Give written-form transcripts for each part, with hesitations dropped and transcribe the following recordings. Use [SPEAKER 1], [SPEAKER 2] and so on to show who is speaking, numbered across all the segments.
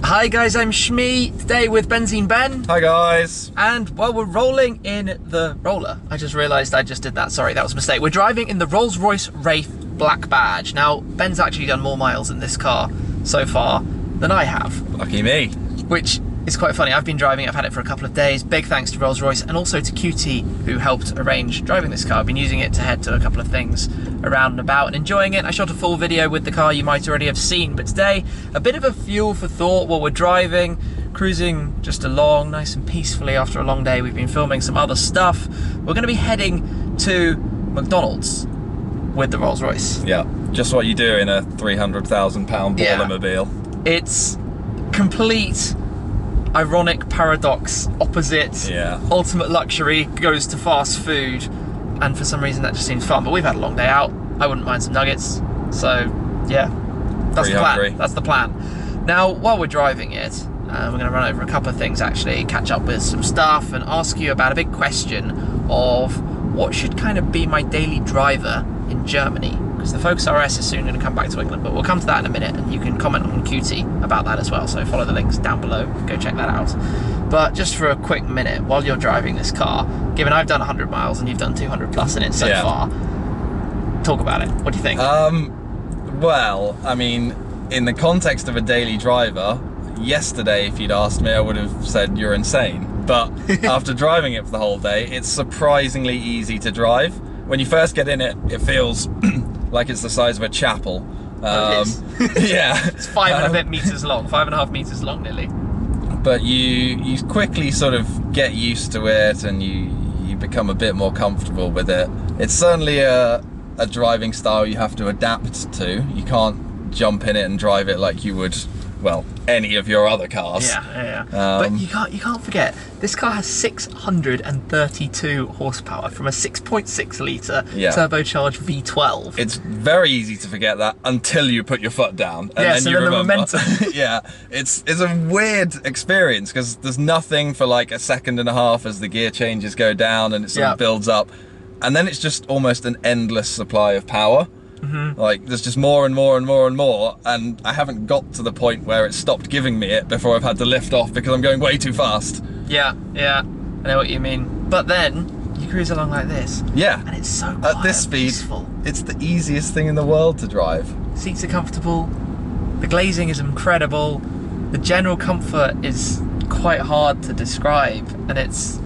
[SPEAKER 1] Hi guys, I'm Shmee, today with BenzeneBen.
[SPEAKER 2] Hi guys.
[SPEAKER 1] And while we're rolling in the roller, I just realised I just did that, sorry, that was a mistake. We're driving in the Rolls-Royce Wraith Black Badge. Now, Ben's actually done more miles in this car so far than I have.
[SPEAKER 2] Lucky me.
[SPEAKER 1] Which is quite funny. I've been driving it, I've had it for a couple of days. Big thanks to Rolls-Royce and also to QT, who helped arrange driving this car. I've been using it to head to a couple of things around and about and enjoying it. I shot a full video with the car you might already have seen, but today, a bit of a fuel for thought while we're driving, cruising just along nice and peacefully after a long day. We've been filming some other stuff. We're going to be heading to McDonald's with the Rolls-Royce.
[SPEAKER 2] Yeah, just what you do in a £300,000 Ballermobile.
[SPEAKER 1] It's complete ironic paradox, opposite. Ultimate luxury goes to fast food, and for some reason that just seems fun. But we've had a long day out. I wouldn't mind some nuggets. So yeah, that's the plan. That's the plan. Now, while we're driving it, we're going to run over a couple of things actually, catch up with some stuff, and ask you about a big question of what should kind of be my daily driver in Germany. Because the Focus RS is soon going to come back to England, but we'll come to that in a minute, and you can comment on QT about that as well, so follow the links down below, go check that out. But just for a quick minute, while you're driving this car, given I've done 100 miles and you've done 200 plus in it so far, talk about it. What do you think?
[SPEAKER 2] Well, I mean, in the context of a daily driver, yesterday if you'd asked me I would have said you're insane, but after driving it for the whole day, it's surprisingly easy to drive. When you first get in it, it feels like it's the size of a chapel.
[SPEAKER 1] It is.
[SPEAKER 2] Yeah.
[SPEAKER 1] It's 5 and a bit meters long, 5.5 meters long nearly.
[SPEAKER 2] But you quickly sort of get used to it, and you become a bit more comfortable with it. It's certainly a driving style you have to adapt to. You can't jump in it and drive it like you would, well, any of your other cars.
[SPEAKER 1] But you can't forget, this car has 632 horsepower from a 6.6 litre turbocharged V12.
[SPEAKER 2] It's very easy to forget that until you put your foot down, and then you remember. The momentum. Yeah, it's a weird experience because there's nothing for like a second and a half as the gear changes go down and it sort of builds up, and then it's just almost an endless supply of power. Like there's just more and more and more and more, and I haven't got to the point where it stopped giving me it before I've had to lift off because I'm going way too fast. Yeah, I know what you mean. But then you cruise along like this. Yeah. And it's so quiet, at this speed,
[SPEAKER 1] peaceful.
[SPEAKER 2] It's the easiest thing in the world to drive.
[SPEAKER 1] Seats are comfortable. The glazing is incredible. The general comfort is quite hard to describe, and it's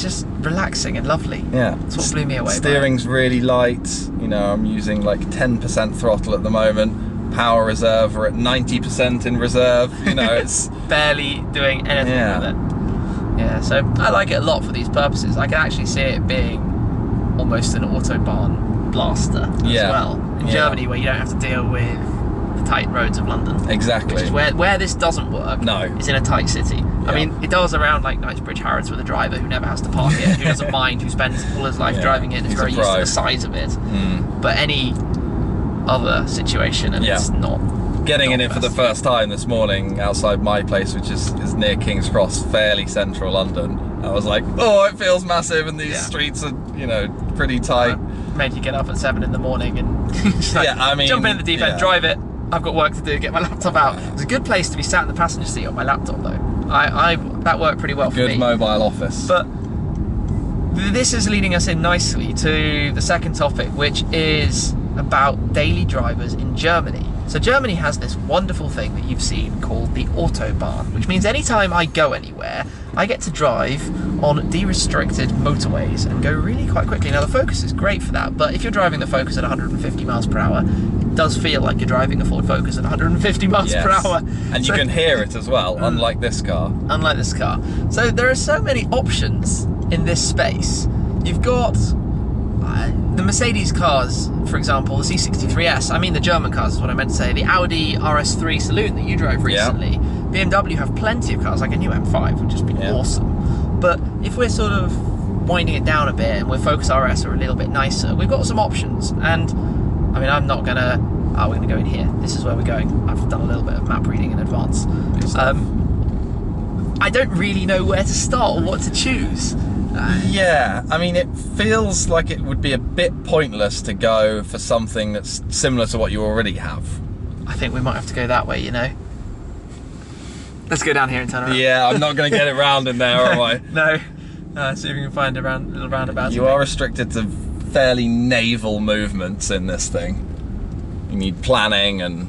[SPEAKER 1] just relaxing and lovely. Yeah. That's what blew me away.
[SPEAKER 2] Steering's really light. You know, I'm using like 10% throttle at the moment. Power reserve, we're at 90% in reserve. You know, it's
[SPEAKER 1] barely doing anything with it. Yeah, so I like it a lot for these purposes. I can actually see it being almost an autobahn blaster as well. In Germany, where you don't have to deal with the tight roads of London.
[SPEAKER 2] Exactly.
[SPEAKER 1] Which is where this doesn't work. No. Is in a tight city. I mean, it does around like Knightsbridge, Harrods with a driver who never has to park it, who doesn't mind, who spends all his life driving it, and is very used to the size of it. But any other situation, and it's not.
[SPEAKER 2] Getting in it for the first time this morning outside my place, which is near King's Cross, fairly central London, I was like, oh, it feels massive, and these streets are, you know, pretty tight.
[SPEAKER 1] Made you get up at 7 in the morning and like, I mean, jump in the deep end, drive it. I've got work to do, get my laptop out. It's a good place to be sat in the passenger seat on my laptop though. That worked pretty well for me.
[SPEAKER 2] Good mobile office.
[SPEAKER 1] But this is leading us in nicely to the second topic, which is about daily drivers in Germany. So Germany has this wonderful thing that you've seen called the Autobahn, which means anytime I go anywhere, I get to drive on de-restricted motorways and go really quite quickly. Now the Focus is great for that, but if you're driving the Focus at 150 miles per hour, it does feel like you're driving a Ford Focus at 150 miles per hour.
[SPEAKER 2] And you can hear it as well, unlike this car.
[SPEAKER 1] Unlike this car. So there are so many options in this space. You've got the Mercedes cars, for example, the C63S, I mean the German cars is what I meant to say, the Audi RS3 Saloon that you drove recently. BMW have plenty of cars, like a new M5, which has been awesome. But if we're sort of winding it down a bit and we're Focus RS are a little bit nicer, we've got some options. And I mean, I'm not gonna, we're gonna go in here. This is where we're going. I've done a little bit of map reading in advance. I don't really know where to start or what to choose.
[SPEAKER 2] Yeah, I mean, it feels like it would be a bit pointless to go for something that's similar to what you already have.
[SPEAKER 1] I think we might have to go that way, you know. Let's go down here and turn around.
[SPEAKER 2] Yeah, I'm not going to get it round in there, am I?
[SPEAKER 1] No. See if we can find a little roundabout.
[SPEAKER 2] You are restricted to fairly naval movements in this thing. You need planning and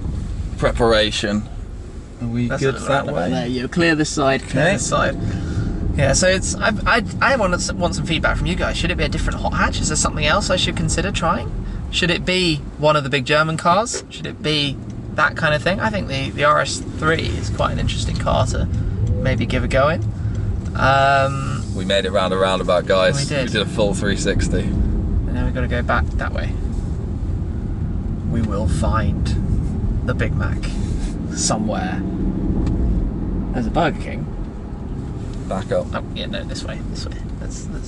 [SPEAKER 2] preparation. Are we good that way?
[SPEAKER 1] There you clear this side, clear this side. Yeah, so it's I want some feedback from you guys. Should it be a different hot hatch? Is there something else I should consider trying? Should it be one of the big German cars? Should it be that kind of thing? I think the RS3 is quite an interesting car to maybe give a go in.
[SPEAKER 2] We made it round a roundabout, guys.
[SPEAKER 1] We did.
[SPEAKER 2] We did a full 360.
[SPEAKER 1] And now we've got to go back that way. We will find the Big Mac somewhere. There's a Burger King.
[SPEAKER 2] Back up.
[SPEAKER 1] Oh, yeah, no, this way. Let's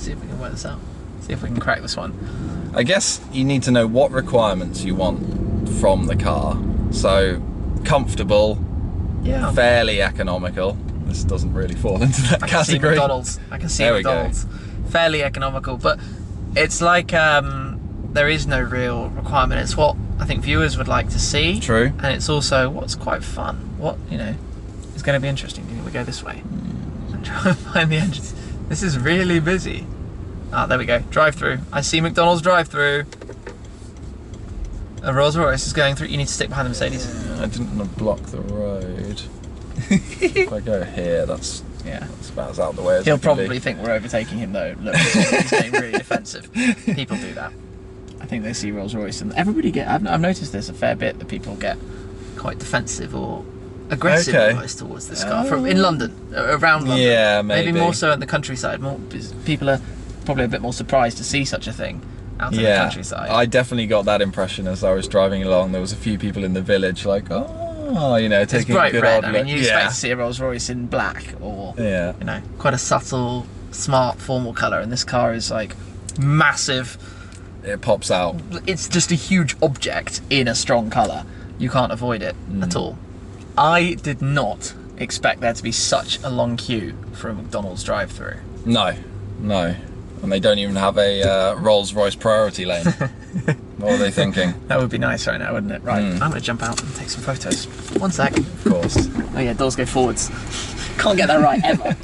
[SPEAKER 1] see if we can work this out. See if we can crack this one.
[SPEAKER 2] I guess you need to know what requirements you want from the car. So, comfortable,
[SPEAKER 1] yeah,
[SPEAKER 2] fairly economical. This doesn't really fall into that category.
[SPEAKER 1] I can see McDonald's. Fairly economical, but it's like there is no real requirement. It's what I think viewers would like to see.
[SPEAKER 2] True.
[SPEAKER 1] And it's also what's quite fun. What, you know, is going to be interesting. Do you think we go this way? And try and find the entrance. This is really busy. Ah, there we go. Drive-through. I see McDonald's drive-through. A Rolls-Royce is going through. You need to stick behind the Mercedes.
[SPEAKER 2] I didn't want to block the road. If I go here, that's about as out of the way as
[SPEAKER 1] He'll probably think we're overtaking him though. Look, he's getting really defensive. People do that. I think they see Rolls-Royce and everybody I've noticed this a fair bit, that people get quite defensive or aggressive almost towards this car in London, around London.
[SPEAKER 2] Yeah, maybe
[SPEAKER 1] more so in the countryside. People are probably a bit more surprised to see such a thing out in the countryside.
[SPEAKER 2] I definitely got that impression as I was driving along. There was a few people in the village like, oh, you know, taking a good old look.
[SPEAKER 1] I mean, you expect to see a Rolls-Royce in black or, you know, quite a subtle, smart, formal colour, and this car is like massive.
[SPEAKER 2] It pops out.
[SPEAKER 1] It's just a huge object in a strong colour. You can't avoid it at all. I did not expect there to be such a long queue for a McDonald's drive-thru.
[SPEAKER 2] No. And they don't even have a Rolls-Royce priority lane. What are they thinking?
[SPEAKER 1] That would be nice right now, wouldn't it? Right, I'm going to jump out and take some photos. One sec.
[SPEAKER 2] Of course.
[SPEAKER 1] Oh yeah, doors go forwards. Can't get that right, ever.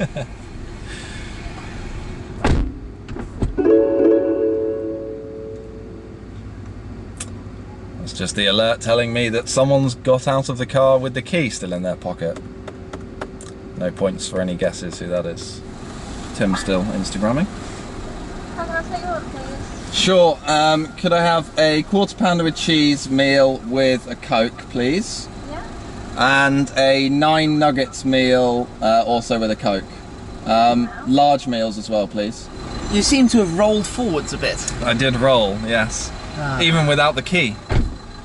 [SPEAKER 2] It's just the alert telling me that someone's got out of the car with the key still in their pocket. No points for any guesses who that is. Tim's still Instagramming.
[SPEAKER 3] How can I take you on, please?
[SPEAKER 2] Sure. Could I have a quarter pounder with cheese meal with a Coke, please?
[SPEAKER 3] Yeah.
[SPEAKER 2] And a 9 nuggets meal, also with a Coke. Large meals as well, please.
[SPEAKER 1] You seem to have rolled forwards a bit.
[SPEAKER 2] I did roll, yes. Even without the key.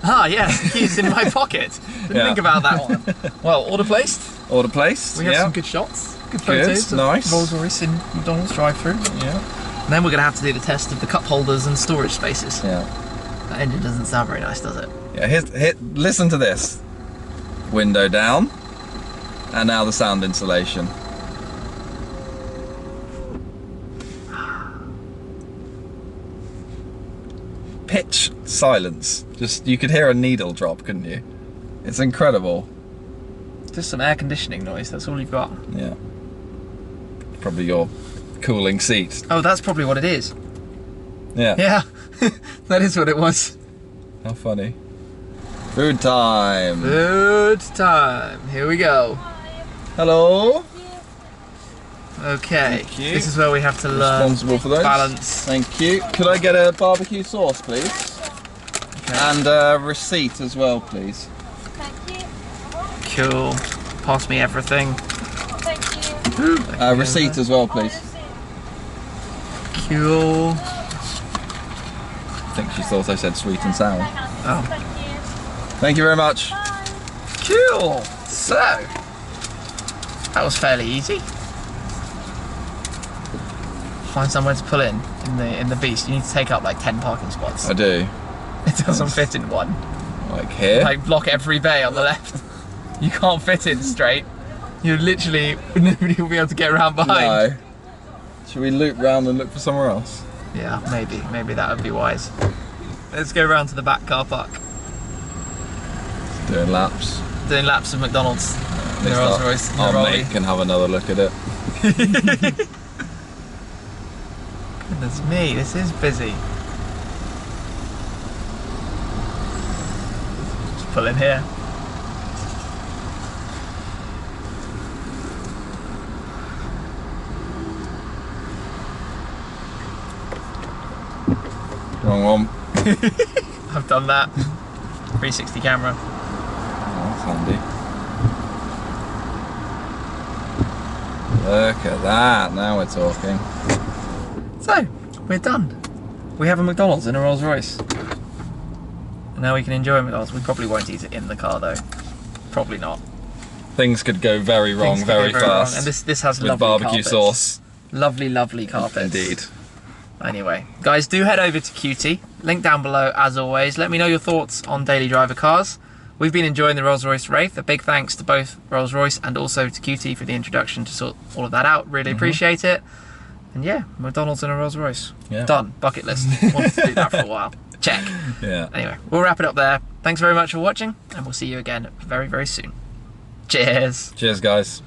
[SPEAKER 1] Ah, yes, the key's in my pocket. Didn't think about that one. Well, order placed.
[SPEAKER 2] Order placed.
[SPEAKER 1] We have some good shots, good photos.
[SPEAKER 2] Nice.
[SPEAKER 1] Rolls-Royce in McDonald's drive-thru.
[SPEAKER 2] Yeah.
[SPEAKER 1] And then we're going to have to do the test of the cup holders and storage spaces.
[SPEAKER 2] Yeah.
[SPEAKER 1] That engine doesn't sound very nice, does it?
[SPEAKER 2] Yeah. Listen to this. Window down, and now the sound insulation. Pitch silence. Just, you could hear a needle drop, couldn't you? It's incredible.
[SPEAKER 1] Just some air conditioning noise, that's all you've got.
[SPEAKER 2] Yeah. Probably your cooling seat.
[SPEAKER 1] Oh, that's probably what it is.
[SPEAKER 2] Yeah.
[SPEAKER 1] Yeah, that is what it was.
[SPEAKER 2] How funny. Food time.
[SPEAKER 1] Food time. Here we go.
[SPEAKER 2] Hello.
[SPEAKER 1] Okay.
[SPEAKER 2] Thank you.
[SPEAKER 1] This is where we have to learn
[SPEAKER 2] responsible for those.
[SPEAKER 1] Balance.
[SPEAKER 2] Thank you. Could I get a barbecue sauce, please? Okay. And a receipt as well, please.
[SPEAKER 3] Thank you.
[SPEAKER 1] Cool. Pass me everything.
[SPEAKER 3] Thank you.
[SPEAKER 2] Receipt as well, please.
[SPEAKER 1] Cool.
[SPEAKER 2] I think she thought I said sweet and sour.
[SPEAKER 1] Oh.
[SPEAKER 3] Thank you.
[SPEAKER 2] Thank you very much.
[SPEAKER 1] Cool. So, that was fairly easy. Find somewhere to pull in the Beast. You need to take up like 10 parking spots.
[SPEAKER 2] I do.
[SPEAKER 1] It doesn't fit in one.
[SPEAKER 2] Like here?
[SPEAKER 1] Like block every bay on the left. You can't fit in straight. You literally, nobody will be able to get around behind.
[SPEAKER 2] No. Should we loop round and look for somewhere else?
[SPEAKER 1] Yeah, maybe that would be wise. Let's go round to the back car park.
[SPEAKER 2] Doing laps.
[SPEAKER 1] Doing laps of McDonald's. The Rolls-Royce.
[SPEAKER 2] Our mate can have another look at it.
[SPEAKER 1] Goodness me, this is busy. Just pull in here.
[SPEAKER 2] Wrong one.
[SPEAKER 1] I've done that. 360 camera.
[SPEAKER 2] Oh, that's handy. Look at that, now we're talking.
[SPEAKER 1] So, we're done. We have a McDonald's in a Rolls-Royce. And now we can enjoy McDonald's. We probably won't eat it in the car though. Probably not.
[SPEAKER 2] Things could go very wrong very fast.
[SPEAKER 1] And this has lovely
[SPEAKER 2] barbecue
[SPEAKER 1] carpets.
[SPEAKER 2] sauce.
[SPEAKER 1] Lovely carpets.
[SPEAKER 2] Indeed.
[SPEAKER 1] Anyway, guys, do head over to QT. Link down below as always. Let me know your thoughts on daily driver cars. We've been enjoying the Rolls-Royce Wraith. A big thanks to both Rolls-Royce and also to QT for the introduction to sort all of that out. Really appreciate it. And yeah, McDonald's and a Rolls-Royce. Yeah. Done. Bucket list. Wanted to do that for a while. Check.
[SPEAKER 2] Yeah.
[SPEAKER 1] Anyway, we'll wrap it up there. Thanks very much for watching, and we'll see you again very, very soon. Cheers.
[SPEAKER 2] Cheers, guys.